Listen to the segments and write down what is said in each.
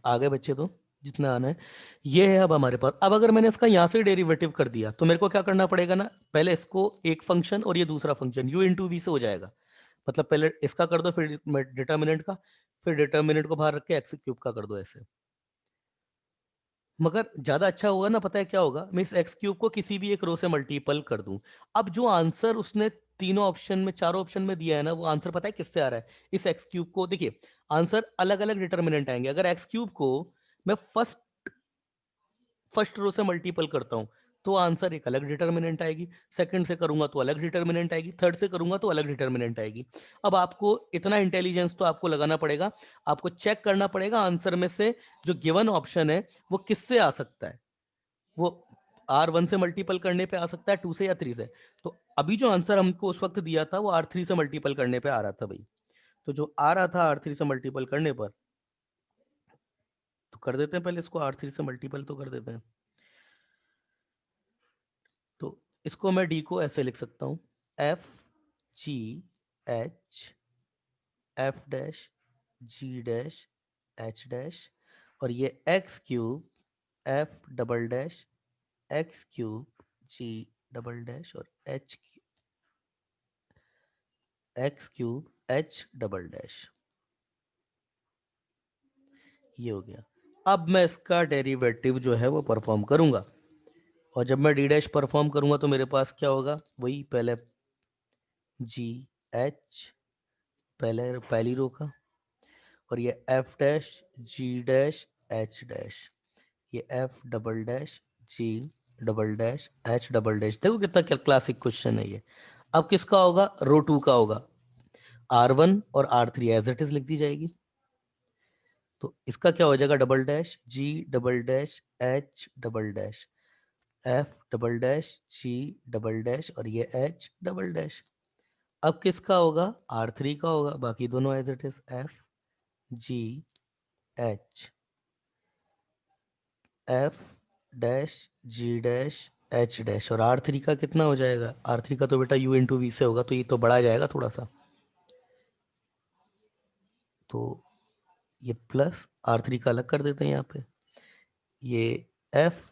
आगे बच्चे तो जितना आना है ये है अब हमारे पास। अब अगर मैंने इसका यहाँ से डेरिवेटिव कर दिया तो मेरे को क्या करना पड़ेगा ना, पहले इसको एक फंक्शन और ये दूसरा फंक्शन u इंटू वी से हो जाएगा। मतलब पहले इसका कर दो, फिर डिटर्मिनेंट का, फिर डिटर्मिनेंट को बाहर रख के एक्स क्यूब का कर दो ऐसे। मगर ज्यादा अच्छा होगा ना, पता है क्या होगा, मैं इस एक्स क्यूब को किसी भी एक रो से मल्टीपल कर दूं। अब जो आंसर उसने तीनों ऑप्शन में, चारों ऑप्शन में दिया है ना, वो आंसर पता है किससे आ रहा है? इस एक्स क्यूब को देखिए, आंसर अलग अलग डिटर्मिनेंट आएंगे। अगर एक्स क्यूब को मैं फर्स्ट रो से मल्टीपल करता हूं तो आंसर एक अलग डिटर्मिनेंट आएगी, सेकंड से करूंगा तो अलग डिटर्मिनेंट आएगी, थर्ड से करूंगा तो अलग डिटर्मिनेंट आएगी। अब आपको इतना इंटेलिजेंस तो आपको लगाना पड़ेगा, आपको चेक करना पड़ेगा आंसर में से जो गिवन ऑप्शन है वो किससे आ सकता है। वो R1 से मल्टीपल करने पे आ सकता है, 2 से या 3 से। तो अभी जो आंसर हमको उस वक्त दिया था वो R3 से मल्टीपल करने पे आ रहा था भाई। तो जो आ रहा था R3 से मल्टीपल करने पर, तो कर देते हैं पहले इसको R3 से मल्टीपल तो कर देते हैं। तो इसको मैं डी को ऐसे लिख सकता हूं, एफ जी एच एफ डैश जी डैश एच डैश, और ये x cube f double dash x cube g double dash और x cube h double dash. ये हो गया। अब मैं इसका डेरिवेटिव जो है वो परफॉर्म करूंगा, और जब मैं डी डैश परफॉर्म करूंगा तो मेरे पास क्या होगा, वही पहले जी एच, पहले पहली रो का, और ये एफ डैश जी डैश एच डैश, ये f double dash g double dash h double dash. देखो कितना क्या क्लासिक क्वेश्चन है ये। अब किसका होगा, रो टू का होगा। R1 और R3 एज इट इज लिख दी जाएगी। तो इसका क्या हो जाएगा, double dash g double dash h double dash f double dash g double dash और ये एच डबल डैश। अब किसका होगा, R3 का होगा, बाकी दोनों as it is F ji H F dash ji dash H dash, और R3 का कितना हो जाएगा, R3 का तो बेटा u इंटू वी से होगा, तो ये तो बढ़ा जाएगा थोड़ा सा। तो ये प्लस R3 का अलग कर देते हैं यहाँ पे, ये एफ,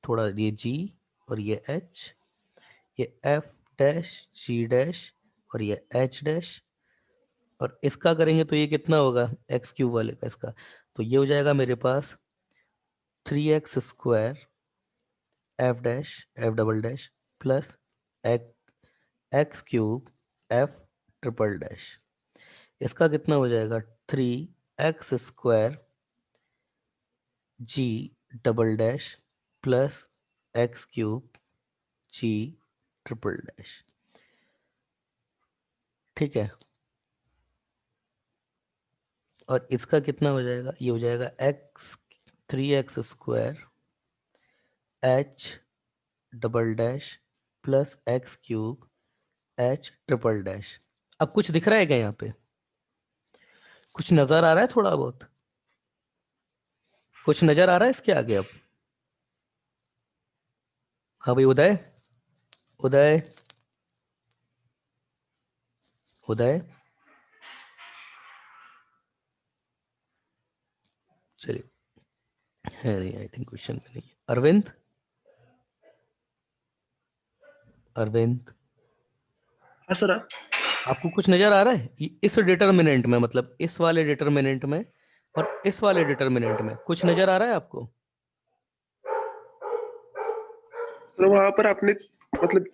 थोड़ा ये जी और ये एच, ये एफ डैश जी डैश और ये एच डैश, और इसका करेंगे तो ये कितना होगा एक्स क्यूब वाले का इसका, तो ये हो जाएगा मेरे पास 3x² f dash f double dash plus x cube f triple dash. इसका कितना हो जाएगा 3x² g double dash plus x cube g triple dash. ठीक है, और इसका कितना हो जाएगा, ये हो जाएगा 3x² H double dash plus x cube H triple dash. अब कुछ दिख रहा है क्या यहाँ पे, कुछ नजर आ रहा है, थोड़ा बहुत कुछ नजर आ रहा है इसके आगे अब? हाँ भाई, उदय उदय उदय, चलिए, है नहीं, आई थिंक क्वेश्चन में नहीं है। अरविंद, अरविंद, हाँ सर। आपको कुछ नजर आ रहा है इस डिटर्मिनेंट में, मतलब इस वाले डिटर्मिनेंट में और इस वाले डिटर्मिनेंट में कुछ नजर आ रहा है आपको? तो वहां पर आपने मतलब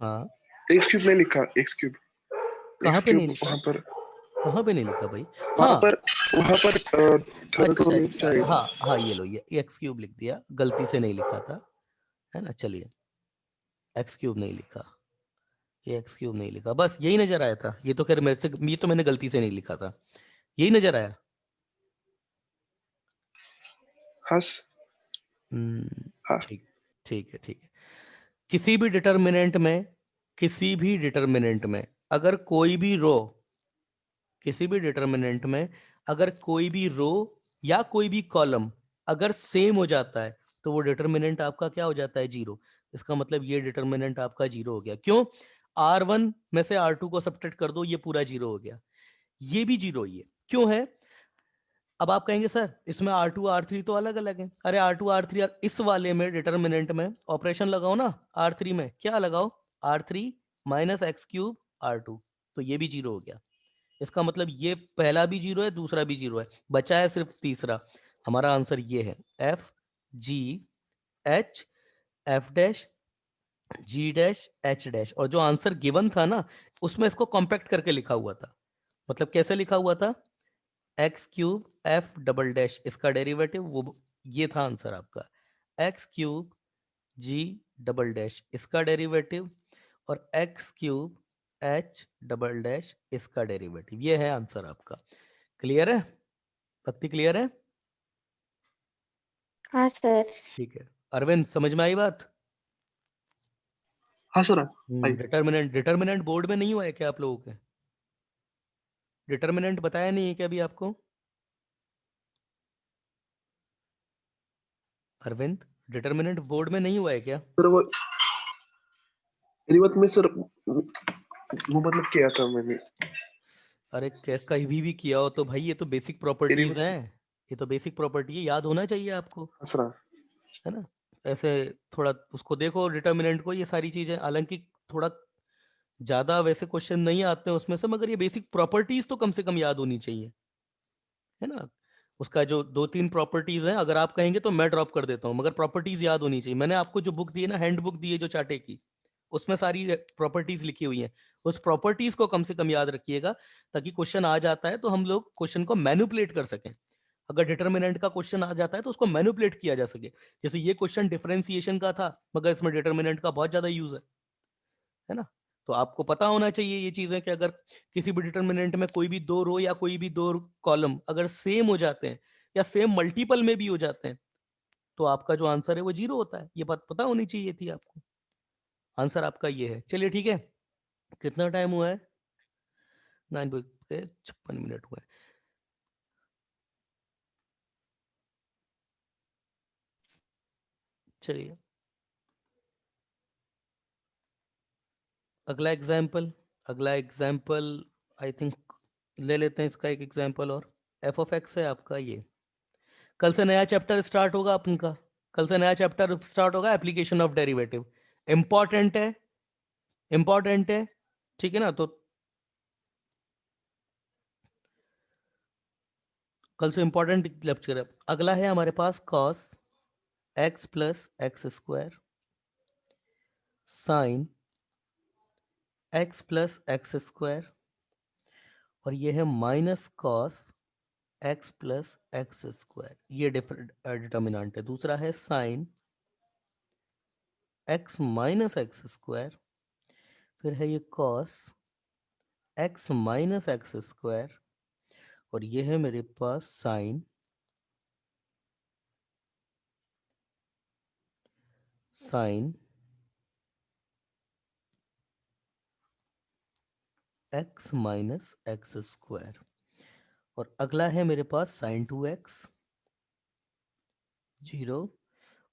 हाँ, एक्स क्यूब नहीं लिखा, एक्स क्यूब, कहाँ एक्स पे नहीं क्यूब लिखा, वहां पर, कहाँ पे नहीं लिखा भाई? वहां हाँ, पर वहां पर थोड़ा तो अच्छा नहीं अच्छा, चाहिए। हाँ हाँ, ये लो, ये एक्स क्यूब लिख दिया, गलती से नहीं लिखा था, है ना। चलिए, एक्स क्यूब नहीं लिखा, ये एक्स क्यूब नहीं लिखा, बस यही नजर आया था। ये तो खैर मेरे से, ये तो मैंने गलती से नहीं लिखा था, यही नजर आया। हाँ हाँ। ठीक, ठीक है, ठीक है। किसी भी डिटर्मिनेंट में, किसी भी डिटर्मिनेंट में अगर कोई भी रो, किसी भी डिटर्मिनेंट में अगर कोई भी रो या कोई भी कॉलम अगर सेम हो जाता है तो वो डिटर्मिनेंट आपका क्या हो जाता है, जीरो। इसका मतलब ये डिटर्मिनेंट आपका जीरो हो गया। क्यों, R1 में से R2 को सब्ट्रैक्ट कर दो, ये पूरा जीरो हो गया, ये भी जीरो ही है। क्यों है, अब आप कहेंगे सर इसमें R2 R3 तो अलग अलग है। अरे R2 R3 इस वाले में डिटर्मिनेंट में ऑपरेशन लगाओ ना, R3 में क्या लगाओ, R3 minus x cube R2, तो ये भी जीरो हो गया। इसका मतलब ये पहला भी जीरो है, दूसरा भी जीरो है, बचा है सिर्फ तीसरा। हमारा आंसर ये है एफ जी एच एफ डैश जी डैश एच डैश। और जो आंसर गिवन था ना उसमें इसको कॉम्पैक्ट करके लिखा हुआ था। मतलब कैसे लिखा हुआ था, x cube f double dash इसका डेरिवेटिव, वो ये था आंसर आपका, x cube g double dash इसका डेरिवेटिव, और x cube h double dash इसका डेरिवेटिव। ये है आंसर आपका। क्लियर है, पक्की क्लियर है? हाँ सर। ठीक है अरविंद, समझ में आई बात? हाँ सर, आई। डिटर्मिनेंट, डिटर्मिनेंट बोर्ड में नहीं हुआ है क्या आप लोगों के? डिटर्मिनेंट बताया नहीं है क्या अभी आपको अरविंद? डिटर्मिनेंट बोर्ड में नहीं हुआ है क्या? सर वो मेरी बात में सर, वो मतलब किया था मैंने। अरे कहीं भी किया हो तो भाई ये तो बेसिक मेरी प्रॉपर्टीज बात, हैं, ये तो बेसिक प्रॉपर्टी है, याद होना चाहिए आपको, हाँ सर, है ना? ऐसे थोड़ा उसको देखो डिटर्मिनेंट को, ये सारी चीजें हालांकि थोड़ा ज्यादा वैसे क्वेश्चन नहीं आते हैं उसमें से, मगर ये बेसिक प्रॉपर्टीज तो कम से कम याद होनी चाहिए, है ना? उसका जो दो तीन प्रॉपर्टीज हैं, अगर आप कहेंगे तो मैं ड्रॉप कर देता हूँ, मगर प्रॉपर्टीज याद होनी चाहिए। मैंने आपको जो बुक दी है ना, हैंड बुक दी है जो चार्टे की, उसमें सारी प्रॉपर्टीज लिखी हुई हैं। उस प्रॉपर्टीज को कम से कम याद रखिएगा, ताकि क्वेश्चन आ जाता है तो हम लोग क्वेश्चन को मैनिपुलेट कर सकें। अगर डिटर्मिनेंट का क्वेश्चन आ जाता है तो उसको मैनिपुलेट किया जा सके। जैसे ये क्वेश्चन डिफरेंशिएशन का था, मगर इसमें डिटर्मिनेंट का बहुत ज्यादा यूज है ना? तो आपको पता होना चाहिए ये चीजें कि अगर किसी भी डिटर्मिनेंट में कोई भी दो रो या कोई भी दो कॉलम अगर सेम हो जाते हैं या सेम मल्टीपल में भी हो जाते हैं, तो आपका जो आंसर है वो जीरो होता है। ये बात पता होनी चाहिए थी आपको। आंसर आपका ये है। चलिए ठीक है, कितना टाइम हुआ है? 9:56 हुआ है। चलिए अगला एग्जाम्पल, अगला एग्जाम्पल आई थिंक ले लेते हैं इसका एक एग्जाम्पल और। एफ ऑफ एक्स है आपका ये। कल से नया चैप्टर स्टार्ट होगा अपन का, कल से नया चैप्टर स्टार्ट होगा, एप्लीकेशन ऑफ डेरिवेटिव। इंपॉर्टेंट है, इंपॉर्टेंट है, ठीक है ना? तो कल से इंपॉर्टेंट लेक्चर है। अगला है हमारे पास cos x plus x square sine x plus x square, और ये है minus cos x plus x square, ये डिफरेंट डिटर्मिनेंट है। दूसरा है sine x minus x square, फिर है ये cos x minus x square, और ये है मेरे पास sine sine x minus x square, और अगला है मेरे पास साइन 2x 0,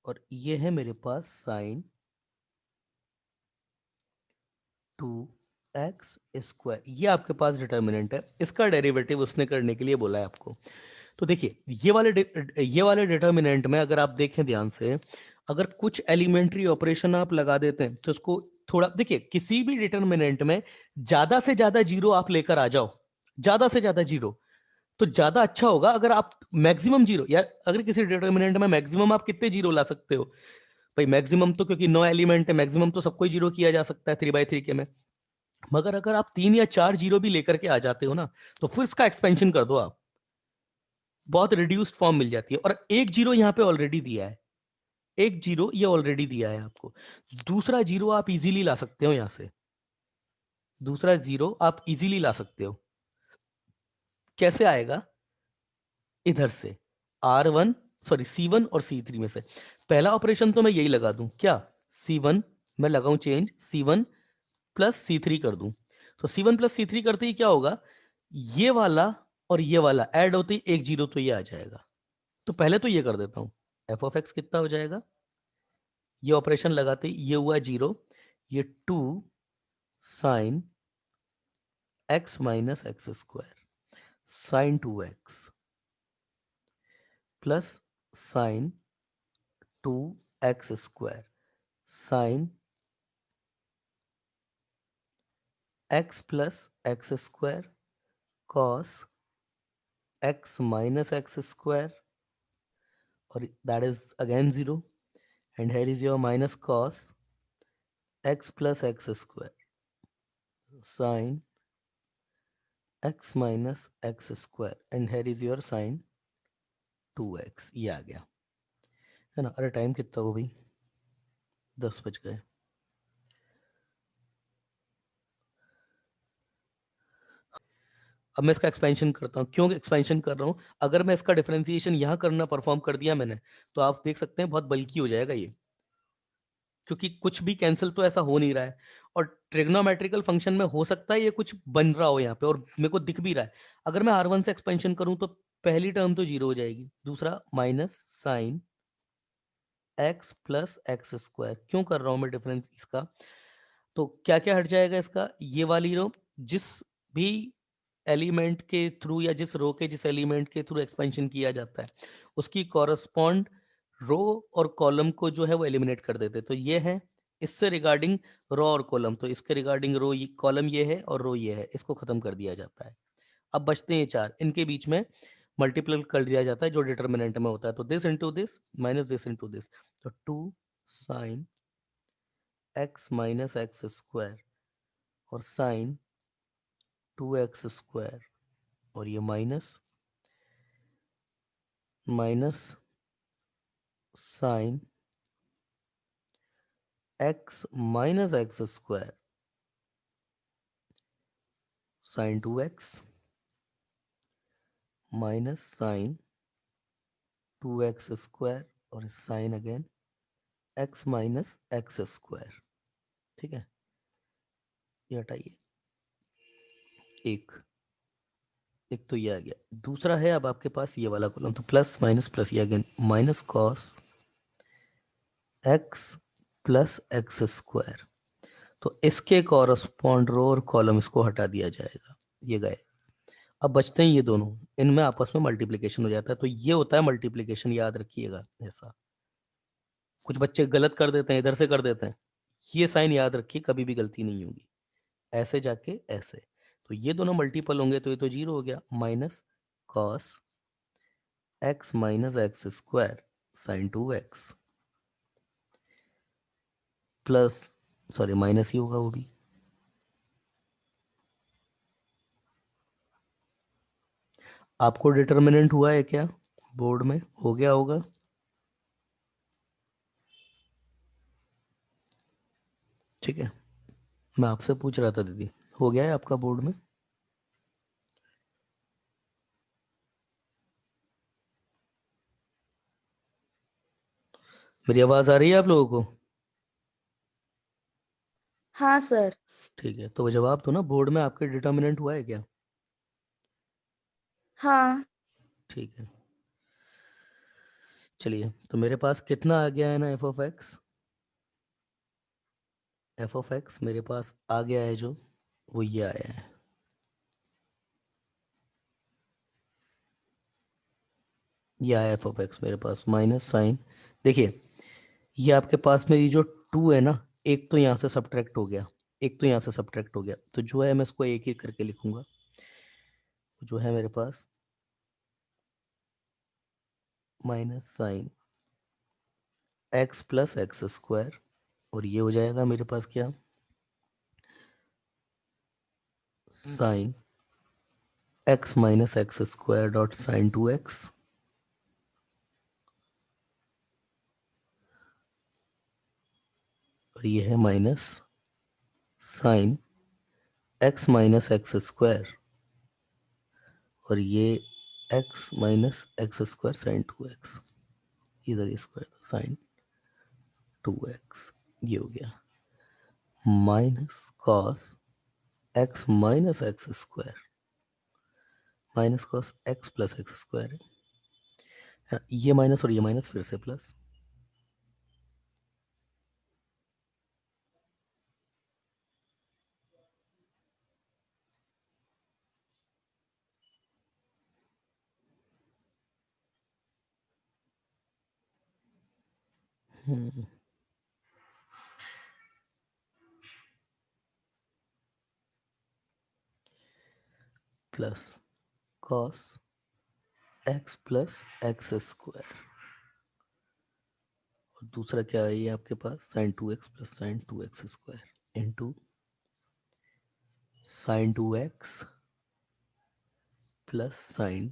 और ये है मेरे पास साइन 2x स्क्वायर। ये आपके पास डिटर्मिनेंट है, इसका डेरिवेटिव उसने करने के लिए बोला है आपको। तो देखिए ये वाले डिटर्मिनेंट में अगर आप देखें ध्यान से, अगर कुछ एलिमेंट्री ऑपरेशन आप लगा देते हैं तो उसको थोड़ा देखिए, किसी भी डिटर्मिनेंट में ज्यादा से ज्यादा जीरो आप लेकर आ जाओ, ज्यादा से ज्यादा जीरो, तो ज्यादा अच्छा होगा। अगर आप मैक्सिमम जीरो, या अगर किसी डिटर्मिनेंट में मैक्सिमम आप कितने जीरो ला सकते हो भाई, मैक्सिमम तो क्योंकि 9 एलिमेंट है, मैक्सिमम तो सबको जीरो किया जा सकता है 3/3 के में। मगर अगर आप 3 या 4 जीरो भी लेकर के आ जाते हो ना, तो फिर इसका एक्सपेंशन कर दो आप, बहुत रिड्यूस्ड फॉर्म मिल जाती है। और एक जीरो यहाँ पे ऑलरेडी दिया है, एक जीरो ये ऑलरेडी दिया है आपको। दूसरा जीरो आप इजीली ला सकते हो, यहां से दूसरा जीरो आप इजीली ला सकते हो। कैसे आएगा? इधर से R1, सॉरी C1 और C3 में से। पहला ऑपरेशन तो मैं यही लगा दूं क्या, C1 मैं लगाऊं चेंज, C1 प्लस C3 कर दूं। तो C1 प्लस C3 करते ही क्या होगा, ये वाला और ये वाला ऐड होते ही एक जीरो तो ये आ जाएगा। तो पहले तो ये कर देता हूं, एफ ऑफ एक्स कितना हो जाएगा, ये ऑपरेशन लगाते ही ये हुआ जीरो, ये 2 sine x minus x square sine 2x, plus sine 2x², sine x plus x² cos x minus x², or that is again 0, and here is your minus cos x plus x² sin x minus x², and here is your sin 2x. ये आ गया है ना। अरे time कितना हो भाई, 10 बज गए। अब मैं इसका एक्सपेंशन करता हूँ। क्यों एक्सपेंशन कर रहा हूँ? अगर मैं इसका डिफरेंशिएशन यहाँ करना परफॉर्म कर दिया मैंने, तो आप देख सकते हैं बहुत बल्की हो जाएगा ये, क्योंकि कुछ भी कैंसिल तो ऐसा हो नहीं रहा है। और ट्रिग्नोमेट्रिकल फंक्शन में हो सकता है ये कुछ बन रहा हो यहाँ पे, और मेरे को दिख भी रहा है। अगर मैं R1 से एक्सपेंशन करूँ तो पहली टर्म तो 0 हो जाएगी, दूसरा minus sine x plus x²। क्यों कर रहा हूँ मैं डिफरेंस इसका? तो क्या क्या हट जाएगा इसका? ये वाली रो, जिस भी एलिमेंट के थ्रू या जिस रो के जिस एलिमेंट के थ्रू एक्सपेंशन किया जाता है, उसकी कॉरस्पॉन्ड रो और कॉलम को जो है वो एलिमिनेट कर देते। तो ये है इससे रिगार्डिंग रो और कॉलम, तो इसके रिगार्डिंग रो, ये कॉलम ये है और रो ये है, इसको खत्म कर दिया जाता है। अब बचते हैं 4, इनके बीच में मल्टीपल कर दिया जाता है जो डिटर्मिनेंट में होता है। तो this into this minus this into this, तो 2 साइन x माइनस x² और साइन 2x², और ये minus minus sine x minus x² sine 2x minus sine 2x² और sign again x minus x²। ठीक है, ये हटाइए। एक एक तो ये आ गया। दूसरा है अब आपके पास ये वाला कॉलम, तो प्लस माइनस प्लस, ये again minus cos x plus x²। तो इसके कॉरस्पॉन्ड रो और कॉलम इसको हटा दिया जाएगा, ये गए। अब बचते हैं ये दोनों, इनमें आपस में मल्टीप्लिकेशन हो जाता है। तो ये होता है मल्टीप्लिकेशन, याद रखिएगा। ऐसा कुछ बच्चे गलत कर देते हैं, इधर से कर देते हैं, ये साइन याद रखिए, कभी भी गलती नहीं होगी। ऐसे जाके ऐसे, तो ये दोनों मल्टीपल होंगे तो ये तो 0 हो गया। Minus cos x minus x² sine 2x plus, sorry minus ही होगा वो भी, आपको डिटर्मिनेंट हुआ है क्या? बोर्ड में हो गया होगा। ठीक है, मैं आपसे पूछ रहा था दीदी, हो गया है आपका बोर्ड में? मेरी आवाज आ रही है आप लोगों को? हाँ सर। ठीक है, तो वो जवाब दो ना, बोर्ड में आपके डिटर्मिनेंट हुआ है क्या? हाँ। ठीक है, चलिए। तो मेरे पास कितना आ गया है ना, एफ ऑफ एक्स मेरे पास आ गया है, जो वो ये आया है। ये आया एफ ऑफ एक्स मेरे पास माइनस साइन, देखिए ये आपके पास में ये जो 2 है ना, एक तो यहाँ से सब्ट्रैक्ट हो गया, एक तो यहाँ से सब्ट्रैक्ट हो गया, तो जो है मैं इसको एक ही करके लिखूंगा। जो है मेरे पास minus sine x plus x², और ये हो जाएगा मेरे पास क्या, sine x minus x² dot sine 2x, और ये है minus sine x minus x², और ये x minus x² sine 2x, इधर ये स्क्वायर साइन 2x, ये हो गया minus cos x minus x² minus cos x plus x² है। ये माइनस और ये माइनस फिर से plus, plus cos x plus x square, और दूसरा क्या है ये आपके पास, sine 2x plus sine 2x square into sine 2x plus sine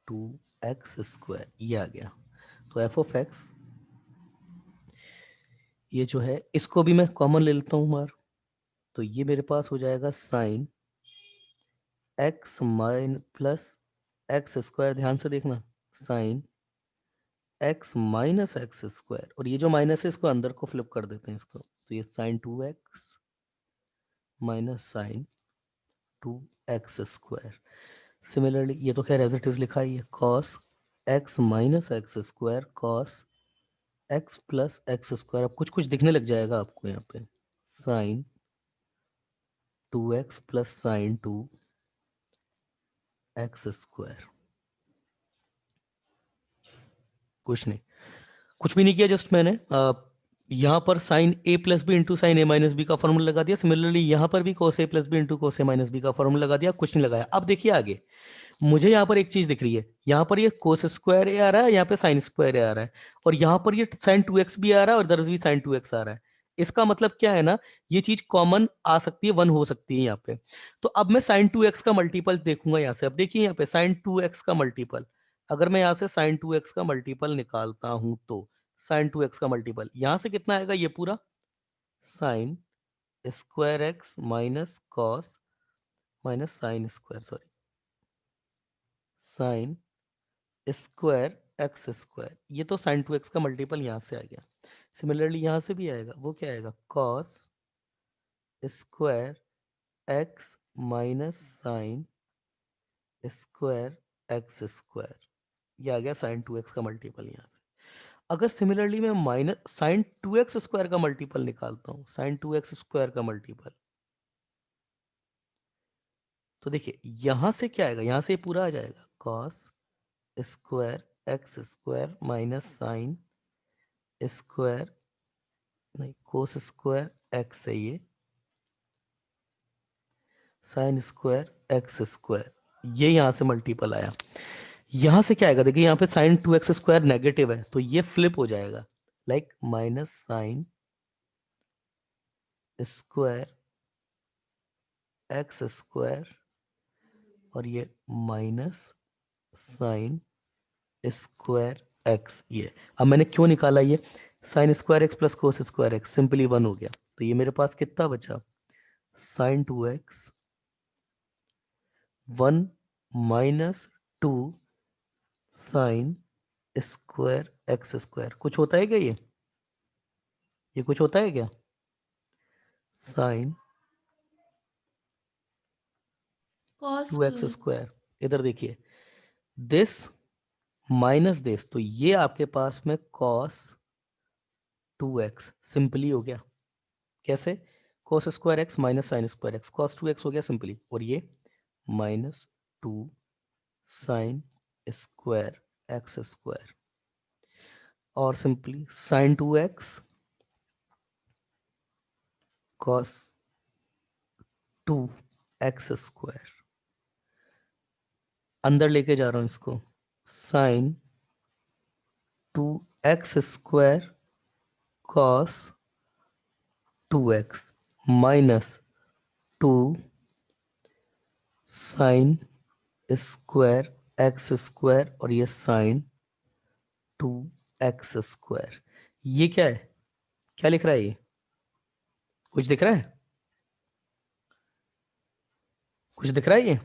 2x square, ये आ गया। तो एफ ऑफ एक्स ये जो है इसको भी मैं कॉमन ले लेता हूँ मार, तो ये मेरे पास हो जाएगा sine x mine plus x square, ध्यान से देखना, sign x minus x square, और ये जो माइनस है इसको अंदर को फ्लिप कर देते हैं इसको, तो ये sine 2x minus sine 2x square. Similarly ये तो खैर एज इट इज लिखा ही है, cos x minus x square cos x plus x square, अब कुछ कुछ दिखने लग जाएगा आपको यहाँ पे, sign 2x plus sine 2x square. कुछ नहीं, कुछ भी नहीं किया, जस्ट मैंने यहाँ पर sign a plus B into sine A minus B का फॉर्मूला लगा दिया। सिमिलरली यहाँ पर भी कोस ए प्लस बी इंटू कोस ए माइनस बी का फॉर्मूला लगा दिया, कुछ नहीं लगाया। अब देखिए आगे, मुझे यहाँ पर एक चीज दिख रही है, यहाँ पर ये कोस स्क्वायर ए आ रहा है, यहाँ पे साइन स्क्वायर ए आ रहा है, और यहाँ पर ये साइन 2x भी आ रहा है और इधर भी साइन 2x आ रहा है। इसका मतलब क्या है ना, ये चीज कॉमन आ सकती है, वन हो सकती है यहाँ पे। तो अब मैं साइन 2x का मल्टीपल देखूंगा यहाँ से। अब देखिए यहाँ पे साइन 2x का मल्टीपल, अगर मैं यहाँ से साइन 2x का मल्टीपल निकालता हूं तो साइन 2x का मल्टीपल यहाँ से कितना आएगा, ये पूरा sign square x minus cos minus sine square, sorry sine square x square, ये तो साइन 2x का मल्टीपल यहाँ से आ गया। सिमिलरली यहाँ से भी आएगा, वो क्या आएगा, cos square x minus sine square x square, ये आ गया साइन 2x का मल्टीपल यहाँ से। अगर सिमिलरली मैं माइनस साइन 2x स्क्वायर का मल्टीपल निकालता हूँ, साइन 2x स्क्वायर का मल्टीपल, तो देखिए यहां से क्या आएगा, यहां से पूरा आ जाएगा, cos square x square minus sine square, नहीं कोस स्क्वायर एक्स है ये, साइन स्क्वायर एक्स स्क्वायर, ये यहां से मल्टीपल आया। यहां से क्या आएगा, देखिए यहाँ पे साइन 2x स्क्वायर नेगेटिव है, तो ये फ्लिप हो जाएगा, like minus sine square x square, और ये माइनस साइन स्क्वायर एक्स। ये अब मैंने क्यों निकाला, ये sine square x plus cos square x simply 1 हो गया, तो ये मेरे पास कितना बचा, sine 2x 1 minus 2 sine square x square. कुछ होता है क्या ये कुछ होता है क्या, साइन कॉस 2x स्क्वायर, इधर देखिए दिस माइनस दिस, तो ये आपके पास में कॉस 2x सिंपली हो गया। कैसे, cos square x minus sine square x, cos 2x हो गया सिंपली, और ये minus 2 sine square x square, और simply sine 2x cos 2x square, अंदर लेके जा रहा हूं इसको, sine 2x square cos 2x minus 2 sine square x square, और ये साइन 2x स्क्वायर। ये क्या है, क्या लिख रहा है ये, कुछ दिख रहा है, कुछ दिख रहा है, ये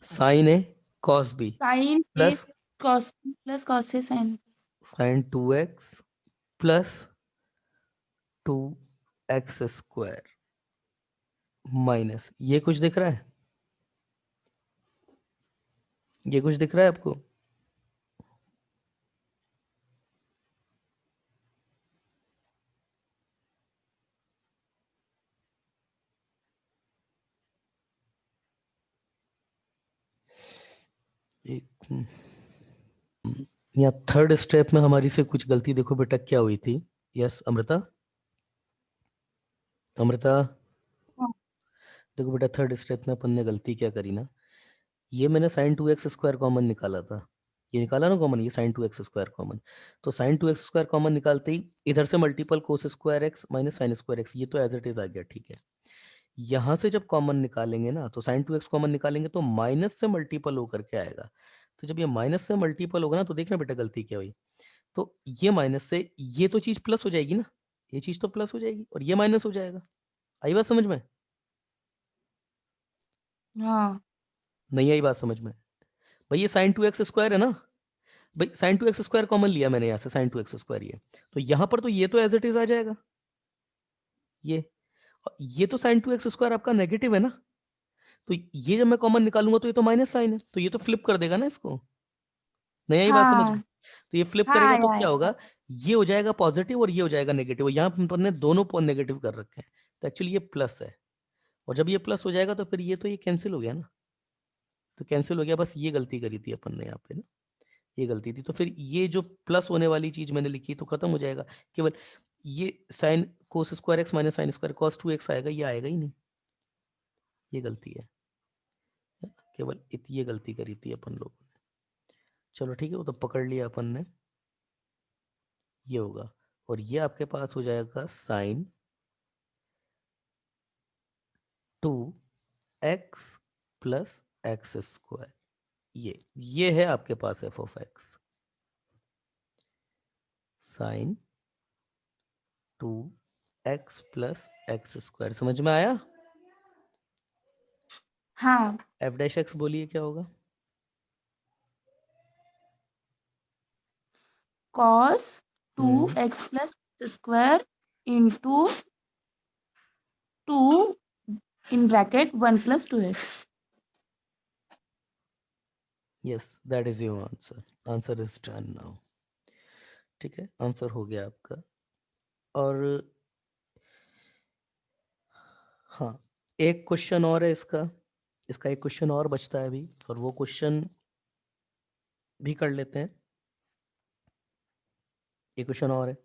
sine a cos b sine a plus cos plus cos a sine. Sine 2x plus 2x square minus, ये कुछ दिख रहा है, ये कुछ दिख रहा है आपको, एक यहाँ थर्ड स्टेप में हमारी से कुछ गलती देखो बेटा क्या हुई थी। यस अमृता, अमृता हाँ। देखो बेटा थर्ड स्टेप में अपन ने गलती क्या करी ना, ये मैंने साइन 2x स्क्वायर कॉमन निकाला था, ये निकाला ना कॉमन, ये साइन 2x स्क्वायर कॉमन, तो साइन 2x स्क्वायर कॉमन निकालते ही इधर से मल्टीपल कोस square x minus sine square x, ये तो एज इट इज आ गया, ठीक है। यहाँ से जब कॉमन निकालेंगे ना तो साइन 2x कॉमन निकालेंगे तो माइनस से मल्टीपल होकर के आएगा, तो जब ये माइनस से मल्टीपल होगा ना तो देखना बेटा गलती क्या हुई, तो ये माइनस से ये तो चीज प्लस हो जाएगी ना, ये चीज तो प्लस हो जाएगी और ये माइनस हो जाएगा। आई बात समझ में? हाँ। नहीं आई बात समझ में? भाई ये साइन 2x स्क्वायर है ना, भाई साइन 2x स्क्वायर कॉमन लिया मैंने यहाँ से, साइन 2x स्क्वायर ये, तो यहाँ पर तो ये तो एज इट इज आ जाएगा, ये और ये तो साइन 2x स्क्वायर आपका नेगेटिव है ना, तो ये जब मैं कॉमन निकालूंगा तो ये तो माइनस साइन है, तो ये तो फ्लिप कर देगा ना इसको। नहीं आई बात समझ में? हाँ। तो ये फ्लिप हाँ करेगा तो आया क्या आया। होगा, ये हो जाएगा पॉजिटिव और ये हो जाएगा नेगेटिव, यहाँ पर ने दोनों नेगेटिव कर रखे हैं, तो एक्चुअली ये प्लस है, और जब ये प्लस हो जाएगा तो फिर ये तो ये कैंसिल हो गया ना, तो कैंसिल हो गया, बस ये गलती करी थी अपन ने यहाँ पे ना, ये गलती थी, तो फिर ये जो प्लस होने वाली चीज मैंने लिखी तो खत्म हो जाएगा, केवल ये sine cos square x minus sine square cos 2x आएगा, ये आएगा ही नहीं, ये गलती है, केवल ये गलती करी थी अपन लोगों ने। चलो ठीक है, वो तो पकड़ लिया अपन ने, ये होगा, और ये आपके पास हो जाएगा sign 2x plus x square, ये है आपके पास f of x, sine 2x plus x square, समझ में आया? हाँ। एफ डैश एक्स बोलिए क्या होगा? cos 2x plus square into 2 in bracket 1 plus 2x. Yes that is your answer, answer is done now, ठीक है, आंसर हो गया आपका। और हाँ, एक क्वेश्चन और है इसका, इसका एक क्वेश्चन और बचता है अभी, और वो क्वेश्चन भी कर लेते हैं, एक क्वेश्चन और है।